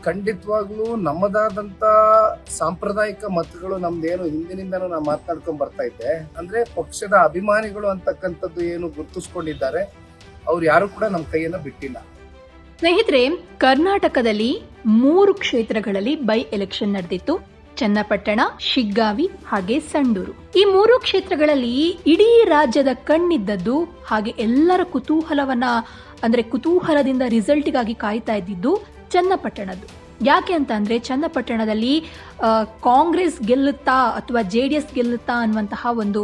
ಖಂಡಿತವಾಗ್ಲೂ ನಮ್ಮದಾದಂತ ಸಾಂಪ್ರದಾಯಿಕ ಮತಗಳು ನಮ್ದೇನು ಹಿಂದಿನಿಂದನೂ ನಾವು ಮಾತನಾಡ್ಕೊಂಡ್ ಬರ್ತಾ ಇದ್ದೆ. ಅಂದ್ರೆ ಪಕ್ಷದ ಅಭಿಮಾನಿಗಳು ಅಂತಕ್ಕಂಥದ್ದು ಏನು ಗುರುತಿಸ್ಕೊಂಡಿದ್ದಾರೆ, ಅವ್ರು ಯಾರು ಕೂಡ ನಮ್ಮ ಕೈಯನ್ನ ಬಿಟ್ಟಿಲ್ಲ. ಸ್ನೇಹಿತರೆ, ಕರ್ನಾಟಕದಲ್ಲಿ 3 ಕ್ಷೇತ್ರಗಳಲ್ಲಿ ಬೈ ಎಲೆಕ್ಷನ್ ನಡೆದಿತ್ತು. ಚನ್ನಪಟ್ಟಣ, ಶಿಗ್ಗಾವಿ ಹಾಗೆ ಸಂಡೂರು. ಈ 3 ಕ್ಷೇತ್ರಗಳಲ್ಲಿ ಇಡೀ ರಾಜ್ಯದ ಕಣ್ಣಿದ್ದದ್ದು ಹಾಗೆ ಎಲ್ಲರ ಕುತೂಹಲದಿಂದ ರಿಸಲ್ಟ್ಗಾಗಿ ಕಾಯ್ತಾ ಇದ್ದಿದ್ದು ಚನ್ನಪಟ್ಟಣದ್ದು. ಯಾಕೆ ಅಂತ ಅಂದ್ರೆ ಚನ್ನಪಟ್ಟಣದಲ್ಲಿ ಕಾಂಗ್ರೆಸ್ ಗೆಲ್ಲುತ್ತಾ ಅಥವಾ JDS ಗೆಲ್ಲುತ್ತಾ ಅನ್ನುವಂತಹ ಒಂದು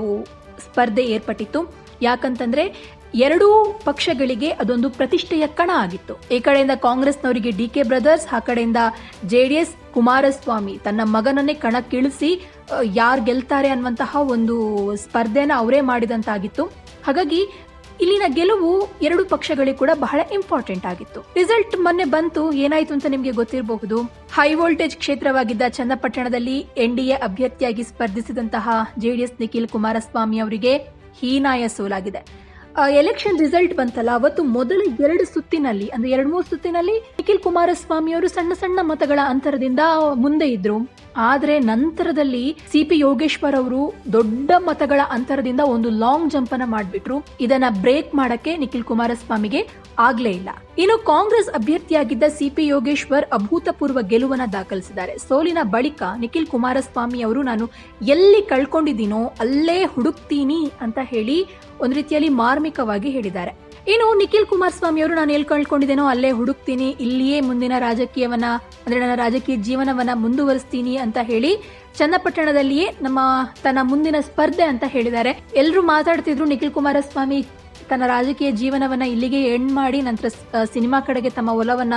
ಸ್ಪರ್ಧೆ ಏರ್ಪಟ್ಟಿತ್ತು. ಯಾಕಂತಂದ್ರೆ ಎರಡೂ ಪಕ್ಷಗಳಿಗೆ ಅದೊಂದು ಪ್ರತಿಷ್ಠೆಯ ಕಣ ಆಗಿತ್ತು. ಈ ಕಡೆಯಿಂದ ಕಾಂಗ್ರೆಸ್ನವರಿಗೆ DK ಬ್ರದರ್ಸ್, ಆ ಕಡೆಯಿಂದ JDS ಕುಮಾರಸ್ವಾಮಿ ತನ್ನ ಮಗನನ್ನೇ ಕಣಕ್ಕಿಳಿಸಿ ಯಾರು ಗೆಲ್ತಾರೆ ಅನ್ನುವಂತಹ ಒಂದು ಸ್ಪರ್ಧೆನ ಅವರೇ ಮಾಡಿದಂತಾಗಿತ್ತು. ಹಾಗಾಗಿ ಇಲ್ಲಿನ ಗೆಲುವು ಎರಡು ಪಕ್ಷಗಳಿಗೆ ಕೂಡ ಬಹಳ ಇಂಪಾರ್ಟೆಂಟ್ ಆಗಿತ್ತು. ರಿಸಲ್ಟ್ ಮೊನ್ನೆ ಬಂತು. ಏನಾಯ್ತು ಅಂತ ನಿಮಗೆ ಗೊತ್ತಿರಬಹುದು. ಹೈ ವೋಲ್ಟೇಜ್ ಕ್ಷೇತ್ರವಾಗಿದ್ದ ಚನ್ನಪಟ್ಟಣದಲ್ಲಿ NDA ಅಭ್ಯರ್ಥಿಯಾಗಿ ಸ್ಪರ್ಧಿಸಿದಂತಹ JDS ನಿಖಿಲ್ ಕುಮಾರಸ್ವಾಮಿ ಅವರಿಗೆ ಹೀನಾಯ ಸೋಲಾಗಿದೆ. ಎಲೆಕ್ಷನ್ ರಿಸಲ್ಟ್ ಬಂತಲ್ಲ, ಅವತ್ತು ಮೊದಲ 2 ಸುತ್ತಿನಲ್ಲಿ ಅಂದ್ರೆ 2-3 ಸುತ್ತಿನಲ್ಲಿ ನಿಖಿಲ್ ಕುಮಾರಸ್ವಾಮಿ ಅವರು ಸಣ್ಣ ಸಣ್ಣ ಮತಗಳ ಅಂತರದಿಂದ ಮುಂದೆ ಇದ್ರು. ಆದ್ರೆ ನಂತರದಲ್ಲಿ CP ಯೋಗೇಶ್ವರ್ ಅವರು ದೊಡ್ಡ ಮತಗಳ ಅಂತರದಿಂದ ಒಂದು ಲಾಂಗ್ ಜಂಪ್ ಅನ್ನ ಮಾಡ್ಬಿಟ್ರು. ಇದನ್ನ ಬ್ರೇಕ್ ಮಾಡಕ್ಕೆ ನಿಖಿಲ್ ಕುಮಾರಸ್ವಾಮಿಗೆ ಆಗ್ಲೇ ಇಲ್ಲ. ಇನ್ನು ಕಾಂಗ್ರೆಸ್ ಅಭ್ಯರ್ಥಿಯಾಗಿದ್ದ CP ಯೋಗೇಶ್ವರ್ ಅಭೂತಪೂರ್ವ ಗೆಲುವನ್ನ ದಾಖಲಿಸಿದ್ದಾರೆ. ಸೋಲಿನ ಬಳಿಕ ನಿಖಿಲ್ ಕುಮಾರಸ್ವಾಮಿ ಅವರು ನಾನು ಎಲ್ಲಿ ಕಳ್ಕೊಂಡಿದ್ದೀನೋ ಅಲ್ಲೇ ಹುಡುಕ್ತೀನಿ ಅಂತ ಹೇಳಿ ಒಂದು ರೀತಿಯಲ್ಲಿ ಮಾರ್ಮಿಕವಾಗಿ ಹೇಳಿದ್ದಾರೆ. ಇನ್ನು ನಿಖಿಲ್ ಕುಮಾರಸ್ವಾಮಿ ಅವರು ನಾನು ಎಲ್ಲಿ ಕಳ್ಕೊಂಡಿದ್ದೇನೋ ಅಲ್ಲೇ ಹುಡುಕ್ತೀನಿ, ಇಲ್ಲಿಯೇ ಮುಂದಿನ ರಾಜಕೀಯವನ್ನ ಅಂದ್ರೆ ನನ್ನ ರಾಜಕೀಯ ಜೀವನವನ್ನ ಮುಂದುವರಿಸ್ತೀನಿ ಅಂತ ಹೇಳಿ ಚನ್ನಪಟ್ಟಣದಲ್ಲಿಯೇ ತನ್ನ ಮುಂದಿನ ಸ್ಪರ್ಧೆ ಅಂತ ಹೇಳಿದ್ದಾರೆ. ಎಲ್ಲರೂ ಮಾತಾಡ್ತಿದ್ರು ನಿಖಿಲ್ ಕುಮಾರಸ್ವಾಮಿ ತನ್ನ ರಾಜಕೀಯ ಜೀವನವನ್ನ ಇಲ್ಲಿಗೆ ಎಂಡ್ ಮಾಡಿ ನಂತರ ಸಿನಿಮಾ ಕಡೆಗೆ ತಮ್ಮ ಒಲವನ್ನ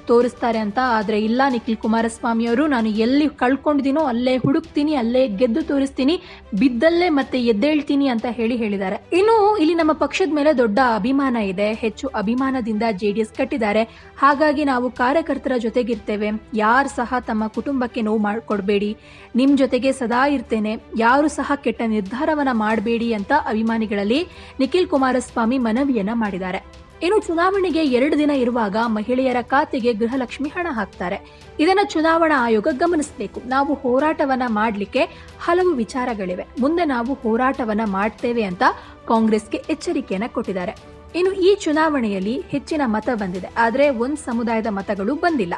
ತೋರಿಸ್ತಾರೆ ಅಂತ. ಆದ್ರೆ ಇಲ್ಲ, ನಿಖಿಲ್ ಕುಮಾರಸ್ವಾಮಿ ಅವರು ನಾನು ಎಲ್ಲಿ ಕಳ್ಕೊಂಡಿದ್ದೀನೋ ಅಲ್ಲೇ ಹುಡುಕ್ತೀನಿ, ಅಲ್ಲೇ ಗೆದ್ದು ತೋರಿಸ್ತೀನಿ, ಬಿದ್ದಲ್ಲೇ ಮತ್ತೆ ಎದ್ದೇಳ್ತೀನಿ ಅಂತ ಹೇಳಿದ್ದಾರೆ. ಇನ್ನು ಇಲ್ಲಿ ನಮ್ಮ ಪಕ್ಷದ ಮೇಲೆ ದೊಡ್ಡ ಅಭಿಮಾನ ಇದೆ. ಹೆಚ್ಚು ಅಭಿಮಾನದಿಂದ JDS ಕಟ್ಟಿದ್ದಾರೆ. ಹಾಗಾಗಿ ನಾವು ಕಾರ್ಯಕರ್ತರ ಜೊತೆಗಿರ್ತೇವೆ. ಯಾರು ಸಹ ತಮ್ಮ ಕುಟುಂಬಕ್ಕೆ ನೋವು ಮಾಡಿಕೊಡ್ಬೇಡಿ, ನಿಮ್ ಜೊತೆಗೆ ಸದಾ ಇರ್ತೇನೆ, ಯಾರು ಸಹ ಕೆಟ್ಟ ನಿರ್ಧಾರವನ್ನ ಮಾಡಬೇಡಿ ಅಂತ ಅಭಿಮಾನಿಗಳಲ್ಲಿ ನಿಖಿಲ್ ಕುಮಾರಸ್ವಾಮಿ ಮನವಿಯನ್ನ ಮಾಡಿದ್ದಾರೆ. ಇನ್ನು ಚುನಾವಣೆಗೆ 2 ದಿನ ಇರುವಾಗ ಮಹಿಳೆಯರ ಖಾತೆಗೆ ಗೃಹಲಕ್ಷ್ಮಿ ಹಣ ಹಾಕ್ತಾರೆ. ಇದನ್ನ ಚುನಾವಣಾ ಆಯೋಗ ಗಮನಿಸಬೇಕು. ನಾವು ಹೋರಾಟವನ್ನ ಮಾಡಲಿಕ್ಕೆ ಹಲವು ವಿಚಾರಗಳಿವೆ, ಮುಂದೆ ನಾವು ಹೋರಾಟವನ್ನ ಮಾಡ್ತೇವೆ ಅಂತ ಕಾಂಗ್ರೆಸ್ಗೆ ಎಚ್ಚರಿಕೆಯನ್ನ ಕೊಟ್ಟಿದ್ದಾರೆ. ಇನ್ನು ಈ ಚುನಾವಣೆಯಲ್ಲಿ ಹೆಚ್ಚಿನ ಮತ ಬಂದಿದೆ, ಆದ್ರೆ ಒಂದು ಸಮುದಾಯದ ಮತಗಳು ಬಂದಿಲ್ಲ.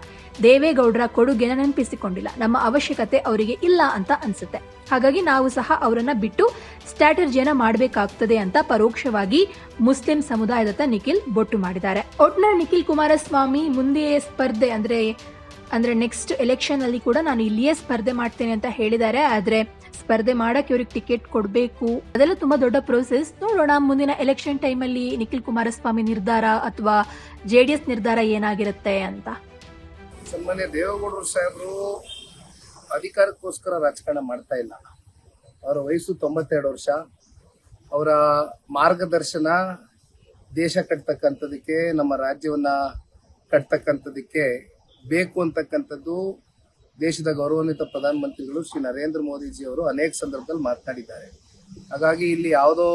ದೇವೇಗೌಡರ ಕೊಡುಗೆನ ನೆನಪಿಸಿಕೊಂಡಿಲ್ಲ. ನಮ್ಮ ಅವಶ್ಯಕತೆ ಅವರಿಗೆ ಇಲ್ಲ ಅಂತ ಅನ್ಸುತ್ತೆ. ಹಾಗಾಗಿ ನಾವು ಸಹ ಅವರನ್ನ ಬಿಟ್ಟು ಸ್ಟ್ರಾಟಜಿಯನ್ನ ಮಾಡಬೇಕಾಗ್ತದೆ ಅಂತ ಪರೋಕ್ಷವಾಗಿ ಮುಸ್ಲಿಂ ಸಮುದಾಯದತ್ತ ನಿಖಿಲ್ ಬೊಟ್ಟು ಮಾಡಿದ್ದಾರೆ. ಒಟ್ನಲ್ಲಿ ನಿಖಿಲ್ ಕುಮಾರಸ್ವಾಮಿ ಮುಂದೆ ಸ್ಪರ್ಧೆ ಅಂದ್ರೆ ನೆಕ್ಸ್ಟ್ ಎಲೆಕ್ಷನ್ ಅಲ್ಲಿ ಕೂಡ ನಾನು ಇಲ್ಲಿಯೇ ಸ್ಪರ್ಧೆ ಮಾಡ್ತೇನೆ ಅಂತ ಹೇಳಿದ್ದಾರೆ. ಆದ್ರೆ ಸ್ಪರ್ಧೆ ಮಾಡಕ್ಕೆ ಇವ್ರಿಗೆ ಟಿಕೆಟ್ ಕೊಡಬೇಕು, ಅದೆಲ್ಲ ತುಂಬಾ ದೊಡ್ಡ ಪ್ರೋಸೆಸ್. ನೋಡೋಣ ಮುಂದಿನ ಎಲೆಕ್ಷನ್ ಟೈಮ್ ಅಲ್ಲಿ ನಿಖಿಲ್ ಕುಮಾರಸ್ವಾಮಿ ನಿರ್ಧಾರ ಅಥವಾ JDS ನಿರ್ಧಾರ ಏನಾಗಿರುತ್ತೆ ಅಂತ. ಸನ್ಮಾನ್ಯ ದೇವೇಗೌಡರು ಸಾಹೇಬರು ಅಧಿಕಾರಕ್ಕೋಸ್ಕರ ರಾಜಕಾರಣ ಮಾಡ್ತಾ ಇಲ್ಲ. ಅವರ ವಯಸ್ಸು 92 ವರ್ಷ. ಅವರ ಮಾರ್ಗದರ್ಶನ ದೇಶ ಕಟ್ತಕ್ಕಂಥದಕ್ಕೆ, ನಮ್ಮ ರಾಜ್ಯವನ್ನ ಕಟ್ತಕ್ಕಂಥದಕ್ಕೆ ಬೇಕು ಅಂತಕ್ಕಂಥದ್ದು ದೇಶದ ಗೌರವಾನ್ವಿತ ಪ್ರಧಾನಮಂತ್ರಿಗಳು ಶ್ರೀ ನರೇಂದ್ರ ಮೋದಿಜಿ ಅವರು ಅನೇಕ ಸಂದರ್ಭದಲ್ಲಿ ಮಾತನಾಡಿದ್ದಾರೆ. ಹಾಗಾಗಿ ಇಲ್ಲಿ ಯಾವುದೋ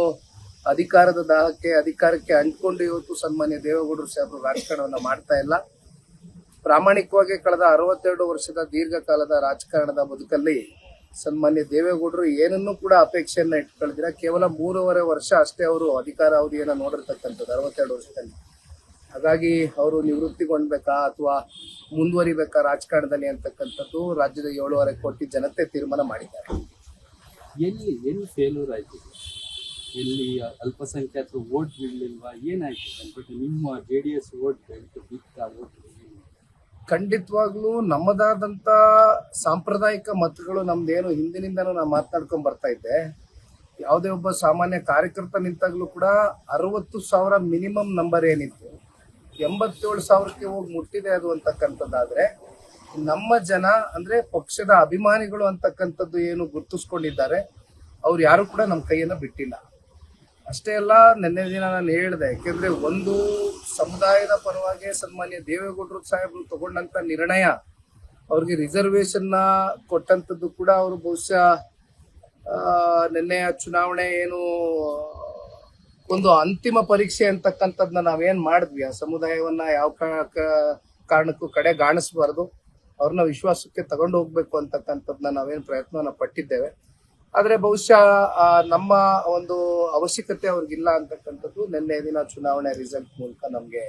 ಅಧಿಕಾರದ ದಾಹಕ್ಕೆ ಅಧಿಕಾರಕ್ಕೆ ಅಂಟ್ಕೊಂಡು ಇವತ್ತು ಸನ್ಮಾನ್ಯ ದೇವೇಗೌಡರು ಸಾಹೇಬರು ರಾಜಕಾರಣವನ್ನ ಮಾಡ್ತಾ ಇಲ್ಲ. ಪ್ರಾಮಾಣಿಕವಾಗಿ ಕಳೆದ 62 ವರ್ಷದ ದೀರ್ಘಕಾಲದ ರಾಜಕಾರಣದ ಬದುಕಲ್ಲಿ ಸನ್ಮಾನ್ಯ ದೇವೇಗೌಡರು ಏನನ್ನೂ ಕೂಡ ಅಪೇಕ್ಷೆಯನ್ನ ಇಟ್ಕೊಳ್ದಿರ ಕೇವಲ 3.5 ವರ್ಷ ಅಷ್ಟೇ ಅವರು ಅಧಿಕಾರ ಅವಧಿಯನ್ನ ನೋಡಿರ್ತಕ್ಕಂಥದ್ದು 62 ವರ್ಷದಲ್ಲಿ. ಹಾಗಾಗಿ ಅವರು ನಿವೃತ್ತಿಗೊಳ್ಬೇಕಾ ಅಥವಾ ಮುಂದುವರಿಬೇಕಾ ರಾಜಕಾರಣದಲ್ಲಿ ಅಂತಕ್ಕಂಥದ್ದು ರಾಜ್ಯದ 7.5 ಕೋಟಿ ಜನತೆ ತೀರ್ಮಾನ ಮಾಡಿದ್ದಾರೆ. ಎಲ್ಲಿ ಫೇಲ್ಯೂರ್ ಆಯ್ತು, ಎಲ್ಲಿ ಅಲ್ಪಸಂಖ್ಯಾತರು ವೋಟ್ ಬಿಡಲಿಲ್ವಾ, ಏನಾಯ್ತು ಅನ್ಬಿಟ್ಟು ನಿಮ್ಮ JDS ವೋಟ್ ಬಿತ್ತ ವೋಟ್? ಖಂಡಿತವಾಗ್ಲೂ ನಮ್ಮದಾದಂತ ಸಾಂಪ್ರದಾಯಿಕ ಮತಗಳು ನಮ್ದೇನು ಹಿಂದಿನಿಂದನೂ ನಾವು ಮಾತನಾಡ್ಕೊಂಡ್ ಬರ್ತಾ ಇದ್ದೆ. ಯಾವುದೇ ಒಬ್ಬ ಸಾಮಾನ್ಯ ಕಾರ್ಯಕರ್ತ ನಿಂತಾಗ್ಲೂ ಕೂಡ 60,000 ಮಿನಿಮಮ್ ನಂಬರ್ ಏನಿತ್ತು 87,000ಕ್ಕೆ ಹೋಗಿ ಮುಟ್ಟಿದೆ ಅದು ಅಂತಕ್ಕಂಥದ್ದಾದ್ರೆ ನಮ್ಮ ಜನ ಅಂದ್ರೆ ಪಕ್ಷದ ಅಭಿಮಾನಿಗಳು ಅಂತಕ್ಕಂಥದ್ದು ಏನು ಗುರುತಿಸ್ಕೊಂಡಿದ್ದಾರೆ, ಅವ್ರು ಯಾರು ಕೂಡ ನಮ್ಮ ಕೈಯನ್ನ ಬಿಟ್ಟಿಲ್ಲ. ಅಷ್ಟೇ ಅಲ್ಲ, ನಿನ್ನೆ ದಿನ ನಾನು ಹೇಳಿದೆ, ಯಾಕೆಂದ್ರೆ ಒಂದು ಸಮುದಾಯದ ಪರವಾಗಿ ಸನ್ಮಾನ್ಯ ದೇವೇಗೌಡರು ಸಾಹೇಬರು ತಗೊಂಡಂತ ನಿರ್ಣಯ, ಅವ್ರಿಗೆ ರಿಸರ್ವೇಶನ್ ನ ಕೊಟ್ಟಂತದ್ದು ಕೂಡ ಅವರು ಬಹುಶಃ ನಿನ್ನೆಯ ಚುನಾವಣೆ ಏನು ಒಂದು ಅಂತಿಮ ಪರೀಕ್ಷೆ ಅಂತಕ್ಕಂಥದ್ನ ನಾವೇನ್ ಮಾಡಿದ್ವಿ, ಆ ಸಮುದಾಯವನ್ನ ಯಾವ ಕಾರಣಕ್ಕೂ ಕಡೆಗಾಣಿಸಬಾರ್ದು. ಅವ್ರನ್ನ ವಿಶ್ವಾಸಕ್ಕೆ ತಗೊಂಡು ಹೋಗ್ಬೇಕು ಅಂತಕ್ಕಂಥದ್ದನ್ನ ನಾವೇನು ಪ್ರಯತ್ನವನ್ನ ಪಟ್ಟಿದ್ದೇವೆ. ಆದ್ರೆ ಬಹುಶಃ ನಮ್ಮ ಒಂದು ಅವಶ್ಯಕತೆ ಅವ್ರಿಗಿಲ್ಲ ಅಂತಕ್ಕಂಥದ್ದು ನಿನ್ನೆ ದಿನ ಚುನಾವಣೆ ರಿಸಲ್ಟ್ ಮೂಲಕ ನಮ್ಗೆ